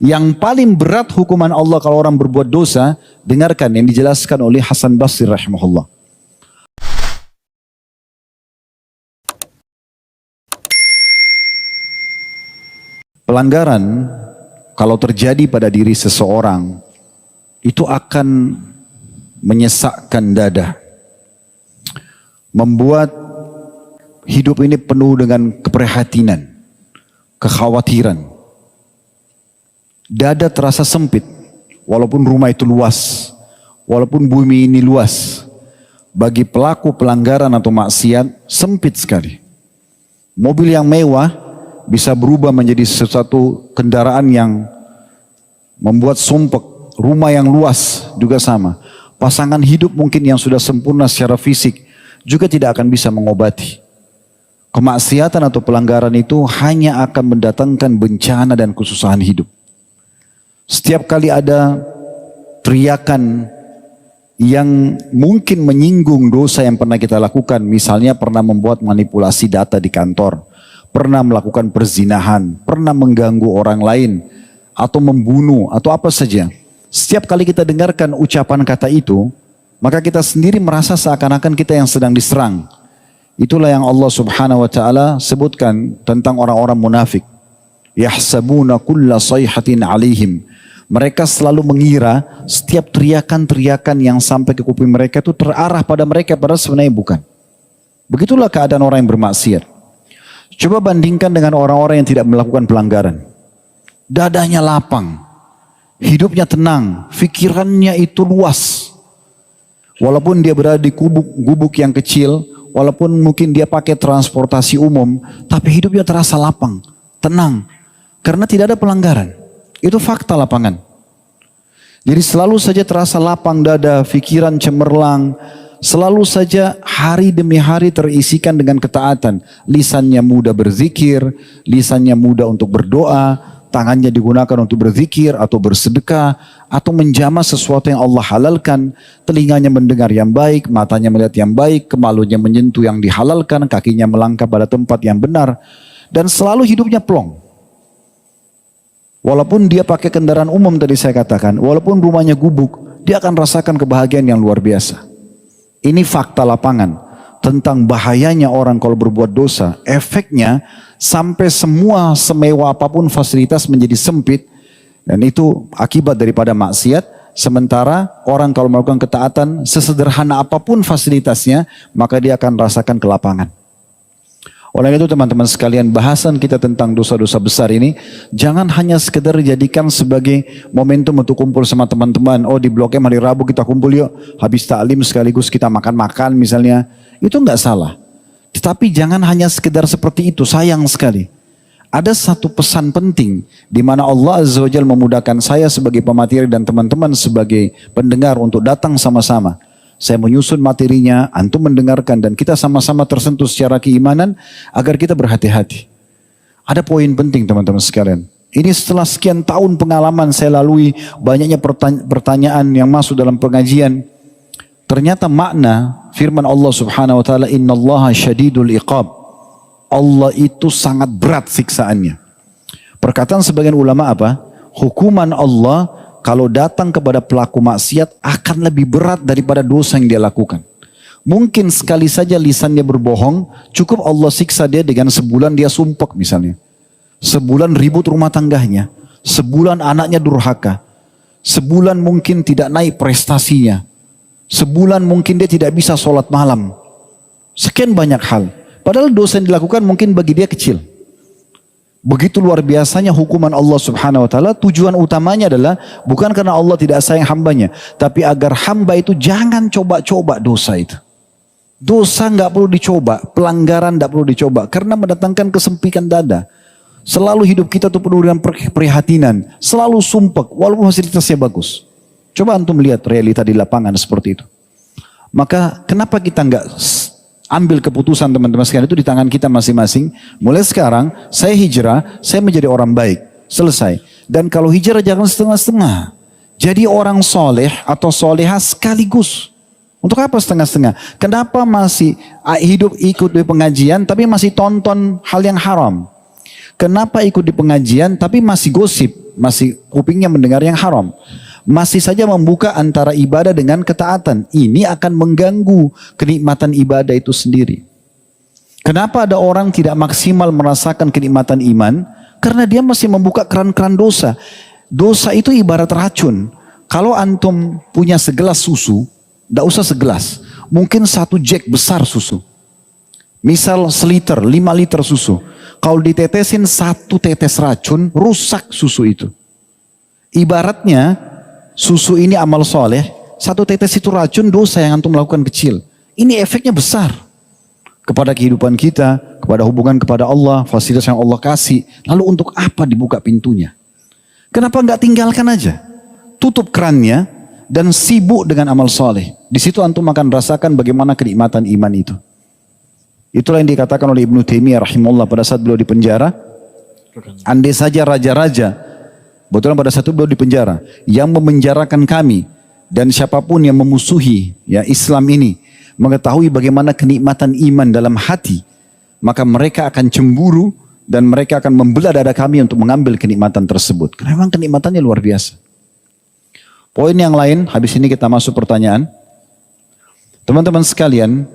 Yang paling berat hukuman Allah kalau orang berbuat dosa, dengarkan yang dijelaskan oleh Hasan Basri rahimahullah. Pelanggaran kalau terjadi pada diri seseorang itu akan menyesakkan dada, membuat hidup ini penuh dengan keprihatinan, kekhawatiran. Dada terasa sempit, walaupun rumah itu luas, walaupun bumi ini luas. Bagi pelaku pelanggaran atau maksiat, sempit sekali. Mobil yang mewah bisa berubah menjadi sesuatu kendaraan yang membuat sumpek. Rumah yang luas juga sama. Pasangan hidup mungkin yang sudah sempurna secara fisik juga tidak akan bisa mengobati. Kemaksiatan atau pelanggaran itu hanya akan mendatangkan bencana dan kesusahan hidup. Setiap kali ada teriakan yang mungkin menyinggung dosa yang pernah kita lakukan, misalnya pernah membuat manipulasi data di kantor, pernah melakukan perzinahan, pernah mengganggu orang lain, atau membunuh, atau apa saja. Setiap kali kita dengarkan ucapan kata itu, maka kita sendiri merasa seakan-akan kita yang sedang diserang. Itulah yang Allah subhanahu wa ta'ala sebutkan tentang orang-orang munafik. Yahsabuna kulla sayhatin alaihim. Mereka selalu mengira setiap teriakan-teriakan yang sampai ke kuping mereka itu terarah pada mereka, padahal sebenarnya bukan. Begitulah keadaan orang yang bermaksiat. Coba bandingkan dengan orang-orang yang tidak melakukan pelanggaran. Dadanya lapang, hidupnya tenang, pikirannya itu luas. Walaupun dia berada di gubuk yang kecil, walaupun mungkin dia pakai transportasi umum, tapi hidupnya terasa lapang, tenang. Karena tidak ada pelanggaran. Itu fakta lapangan. Jadi selalu saja terasa lapang dada, pikiran cemerlang. Selalu saja hari demi hari terisikan dengan ketaatan. Lisannya mudah berzikir, lisannya mudah untuk berdoa, tangannya digunakan untuk berzikir atau bersedekah, atau menjamah sesuatu yang Allah halalkan. Telinganya mendengar yang baik, matanya melihat yang baik, kemaluannya menyentuh yang dihalalkan, kakinya melangkah pada tempat yang benar. Dan selalu hidupnya plong. Walaupun dia pakai kendaraan umum tadi saya katakan, walaupun rumahnya gubuk, dia akan rasakan kebahagiaan yang luar biasa. Ini fakta lapangan tentang bahayanya orang kalau berbuat dosa. Efeknya sampai semua semewah apapun fasilitas menjadi sempit, dan itu akibat daripada maksiat. Sementara orang kalau melakukan ketaatan, sesederhana apapun fasilitasnya, maka dia akan rasakan kelapangan. Oleh itu teman-teman sekalian, bahasan kita tentang dosa-dosa besar ini jangan hanya sekedar dijadikan sebagai momentum untuk kumpul sama teman-teman. Oh, di Blok M hari Rabu kita kumpul yuk, habis taklim sekaligus kita makan-makan misalnya. Itu enggak salah. Tetapi jangan hanya sekedar seperti itu, sayang sekali. Ada satu pesan penting di mana Allah Azza wa Jalla memudahkan saya sebagai pemateri dan teman-teman sebagai pendengar untuk datang sama-sama. Saya menyusun materinya, antum mendengarkan, dan kita sama-sama tersentuh secara keimanan agar kita berhati-hati. Ada poin penting teman-teman sekalian. Ini setelah sekian tahun pengalaman saya lalui, banyaknya pertanyaan yang masuk dalam pengajian. Ternyata makna firman Allah subhanahu wa ta'ala, innallaha syadidul iqab. Allah itu sangat berat siksaannya. Perkataan sebagian ulama apa? Hukuman Allah kalau datang kepada pelaku maksiat akan lebih berat daripada dosa yang dia lakukan. Mungkin sekali saja lisannya berbohong, cukup Allah siksa dia dengan sebulan dia sumpek misalnya. Sebulan ribut rumah tangganya. Sebulan anaknya durhaka. Sebulan mungkin tidak naik prestasinya. Sebulan mungkin dia tidak bisa sholat malam. Sekian banyak hal. Padahal dosa yang dilakukan mungkin bagi dia kecil. Begitu luar biasanya hukuman Allah subhanahu wa ta'ala. Tujuan utamanya adalah bukan karena Allah tidak sayang hambanya, tapi agar hamba itu jangan coba-coba dosa itu. Dosa nggak perlu dicoba, pelanggaran nggak perlu dicoba, karena mendatangkan kesempitan dada. Selalu hidup kita tuh penuh dengan keprihatinan, selalu sumpek walaupun fasilitasnya bagus. Coba antum lihat realita di lapangan seperti itu. Maka kenapa kita nggak ambil keputusan teman-teman sekalian, itu di tangan kita masing-masing. Mulai sekarang saya hijrah, saya menjadi orang baik. Selesai. Dan kalau hijrah jangan setengah-setengah. Jadi orang soleh atau soleha sekaligus. Untuk apa setengah-setengah? Kenapa masih hidup ikut di pengajian tapi masih tonton hal yang haram? Kenapa ikut di pengajian tapi masih gosip, masih kupingnya mendengar yang haram. Masih saja membuka antara ibadah dengan ketaatan. Ini akan mengganggu kenikmatan ibadah itu sendiri. Kenapa ada orang tidak maksimal merasakan kenikmatan iman? Karena dia masih membuka keran-keran dosa. Dosa itu ibarat racun. Kalau antum punya segelas susu, tidak usah segelas. Mungkin 1 jek besar susu. Misal seliter, 5 liter susu. Kalau ditetesin 1 tetes racun, rusak susu itu. Ibaratnya, susu ini amal soleh, 1 tetes itu racun, dosa yang antum lakukan kecil. Ini efeknya besar. Kepada kehidupan kita, kepada hubungan kepada Allah, fasilitas yang Allah kasih. Lalu untuk apa dibuka pintunya? Kenapa enggak tinggalkan aja? Tutup kerannya dan sibuk dengan amal soleh. Di situ antum akan rasakan bagaimana kenikmatan iman itu. Itulah yang dikatakan oleh Ibnu Taimiyah rahimahullah pada saat beliau di penjara. Andai saja raja-raja, betulan pada saat itu beliau di penjara, yang memenjarakan kami dan siapapun yang memusuhi ya Islam ini, mengetahui bagaimana kenikmatan iman dalam hati, maka mereka akan cemburu dan mereka akan membelah dada kami untuk mengambil kenikmatan tersebut. Karena memang kenikmatannya luar biasa. Poin yang lain, habis ini kita masuk pertanyaan. Teman-teman sekalian,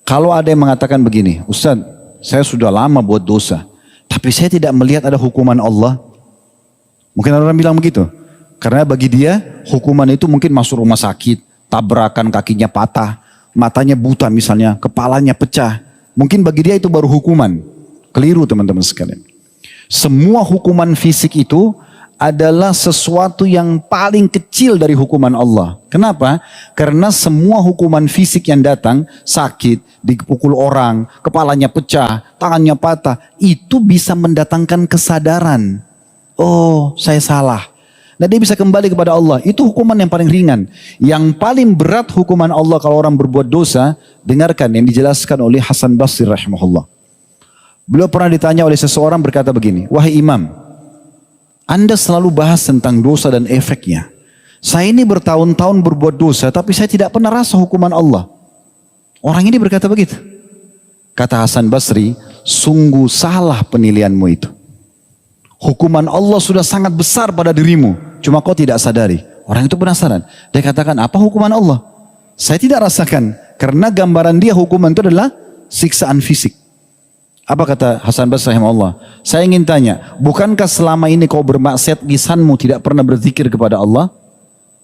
kalau ada yang mengatakan begini, Ustaz, saya sudah lama buat dosa, tapi saya tidak melihat ada hukuman Allah. Mungkin ada orang bilang begitu. Karena bagi dia, hukuman itu mungkin masuk rumah sakit, tabrakan kakinya patah, matanya buta misalnya, kepalanya pecah. Mungkin bagi dia itu baru hukuman. Keliru teman-teman sekalian. Semua hukuman fisik itu adalah sesuatu yang paling kecil dari hukuman Allah. Kenapa? Karena semua hukuman fisik yang datang, sakit, dipukul orang, kepalanya pecah, tangannya patah, itu bisa mendatangkan kesadaran. Oh, saya salah. Nah, dia bisa kembali kepada Allah. Itu hukuman yang paling ringan. Yang paling berat hukuman Allah kalau orang berbuat dosa, dengarkan yang dijelaskan oleh Hasan Basri rahimahullah. Beliau pernah ditanya oleh seseorang berkata begini, wahai imam, Anda selalu bahas tentang dosa dan efeknya. Saya ini bertahun-tahun berbuat dosa, tapi saya tidak pernah rasa hukuman Allah. Orang ini berkata begitu. Kata Hasan Basri, sungguh salah penilaianmu itu. Hukuman Allah sudah sangat besar pada dirimu, cuma kau tidak sadari. Orang itu penasaran. Dia katakan, apa hukuman Allah? Saya tidak rasakan, karena gambaran dia hukuman itu adalah siksaan fisik. Apa kata Hasan Basri rahimahullah? Saya ingin tanya, bukankah selama ini kau bermaksiat, lisanmu tidak pernah berzikir kepada Allah?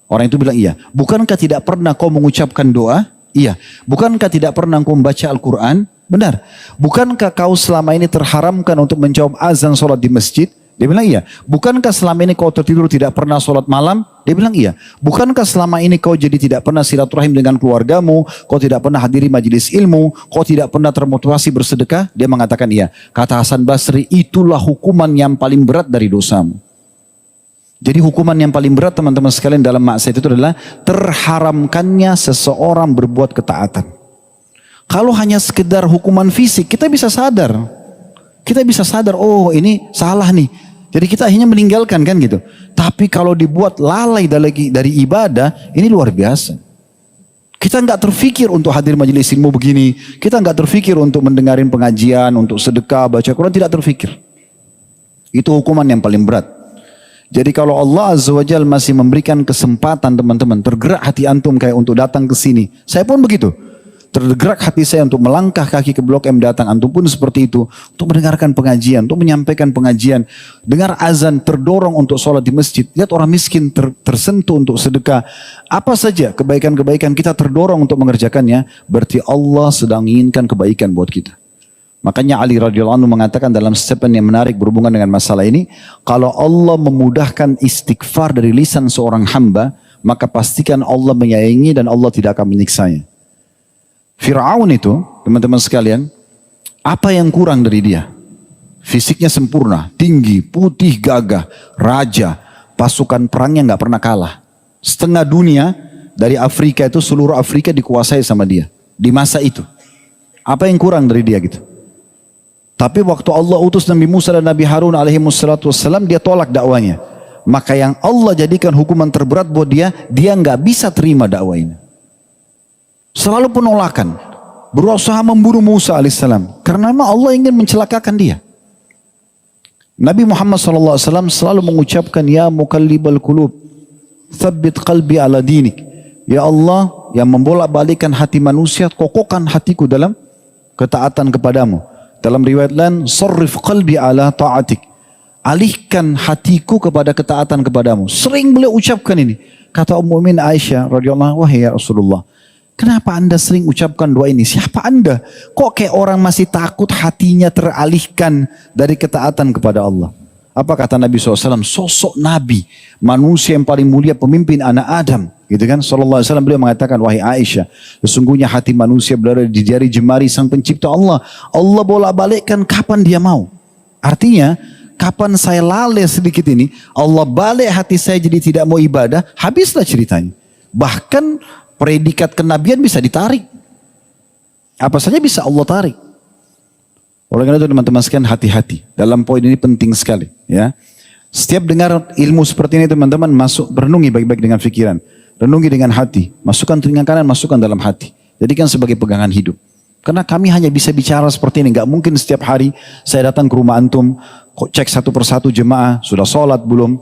Orang itu bilang iya. Bukankah tidak pernah kau mengucapkan doa? Iya. Bukankah tidak pernah kau membaca Al-Quran? Benar. Bukankah kau selama ini terharamkan untuk menjawab azan sholat di masjid? Dia bilang iya. Bukankah selama ini kau tertidur tidak pernah sholat malam? Dia bilang iya. Bukankah selama ini kau jadi tidak pernah silaturahim dengan keluargamu? Kau tidak pernah hadiri majelis ilmu? Kau tidak pernah termotivasi bersedekah? Dia mengatakan iya. Kata Hasan Basri, itulah hukuman yang paling berat dari dosamu. Jadi hukuman yang paling berat teman-teman sekalian dalam maksiat itu adalah terharamkannya seseorang berbuat ketaatan. Kalau hanya sekedar hukuman fisik, kita bisa sadar. Kita bisa sadar, oh ini salah nih. Jadi kita akhirnya meninggalkan kan gitu. Tapi kalau dibuat lalai dari ibadah, ini luar biasa. Kita nggak terfikir untuk hadir majelis ilmu begini. Kita nggak terfikir untuk mendengarin pengajian, untuk sedekah, baca Quran, tidak terfikir. Itu hukuman yang paling berat. Jadi kalau Allah Azza wa Jalla masih memberikan kesempatan teman-teman, tergerak hati antum kayak untuk datang ke sini. Saya pun begitu. Tergerak hati saya untuk melangkah kaki ke Blok M datang. Antum pun seperti itu. Untuk mendengarkan pengajian, untuk menyampaikan pengajian. Dengar azan, terdorong untuk sholat di masjid. Lihat orang miskin tersentuh untuk sedekah. Apa saja kebaikan-kebaikan kita terdorong untuk mengerjakannya. Berarti Allah sedang menginginkan kebaikan buat kita. Makanya Ali radhiyallahu anhu mengatakan dalam statement yang menarik berhubungan dengan masalah ini. Kalau Allah memudahkan istighfar dari lisan seorang hamba, maka pastikan Allah menyayangi dan Allah tidak akan menyiksanya. Fir'aun itu, teman-teman sekalian, apa yang kurang dari dia? Fisiknya sempurna, tinggi, putih, gagah, raja, pasukan perangnya nggak pernah kalah. Setengah dunia dari Afrika itu, seluruh Afrika dikuasai sama dia. Di masa itu. Apa yang kurang dari dia gitu? Tapi waktu Allah utus Nabi Musa dan Nabi Harun alaihimussalam, dia tolak dakwanya. Maka yang Allah jadikan hukuman terberat buat dia nggak bisa terima dakwah ini. Selalu penolakan, berusaha membunuh Musa alaihissalam karena memang Allah ingin mencelakakan dia. Nabi Muhammad SAW selalu mengucapkan, Ya muqallibal qulub, tsabbit qalbi ala dinik. Ya Allah yang membolak-balikkan hati manusia, kokohkan hatiku dalam ketaatan kepadamu. Dalam riwayat lain, sarrif qalbi ala ta'atik. Alihkan hatiku kepada ketaatan kepadamu. Sering beliau ucapkan ini. Kata Ummu Mukminin Aisyah radhiyallahu anha, ya Rasulullah, kenapa anda sering ucapkan doa ini? Siapa anda? Kok kayak orang masih takut hatinya teralihkan dari ketaatan kepada Allah? Apa kata Nabi SAW? Sosok Nabi, manusia yang paling mulia, pemimpin anak Adam. Gitu kan? SAW beliau mengatakan, wahai Aisyah, sesungguhnya hati manusia berada di jari jemari sang pencipta Allah. Allah bolak-balikkan kapan dia mau. Artinya, kapan saya lalai sedikit ini, Allah balik hati saya jadi tidak mau ibadah, habislah ceritanya. Bahkan predikat kenabian bisa ditarik. Apa saja bisa Allah tarik. Oleh karena itu teman-teman sekalian, hati-hati. Dalam poin ini penting sekali. Ya. Setiap dengar ilmu seperti ini teman-teman, masuk, renungi baik-baik dengan pikiran. Renungi dengan hati. Masukkan telinga kanan, masukkan dalam hati. Jadikan sebagai pegangan hidup. Karena kami hanya bisa bicara seperti ini. Gak mungkin setiap hari saya datang ke rumah antum, cek satu persatu jemaah, sudah sholat belum,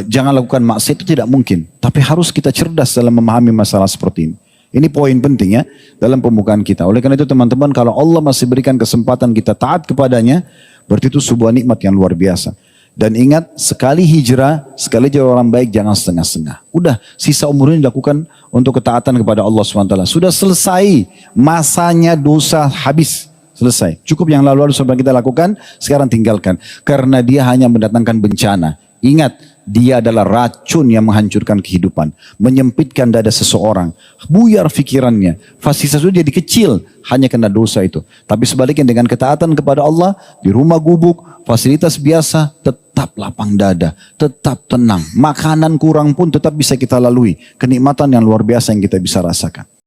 jangan lakukan maksiat, itu tidak mungkin. Tapi harus kita cerdas dalam memahami masalah seperti ini. Ini poin penting ya dalam pembukaan kita. Oleh karena itu teman-teman, kalau Allah masih berikan kesempatan kita taat kepadanya, berarti itu sebuah nikmat yang luar biasa. Dan ingat, sekali hijrah, sekali jadi orang baik, jangan setengah-setengah. Udah, sisa umur ini dilakukan untuk ketaatan kepada Allah SWT. Sudah selesai masanya dosa, habis. Selesai. Cukup yang lalu-lalu sudah kita lakukan, sekarang tinggalkan. Karena dia hanya mendatangkan bencana. Ingat, dia adalah racun yang menghancurkan kehidupan. Menyempitkan dada seseorang. Buyar fikirannya. Fasilitas itu jadi kecil hanya karena dosa itu. Tapi sebaliknya dengan ketaatan kepada Allah, di rumah gubuk, fasilitas biasa, tetap lapang dada. Tetap tenang. Makanan kurang pun tetap bisa kita lalui. Kenikmatan yang luar biasa yang kita bisa rasakan.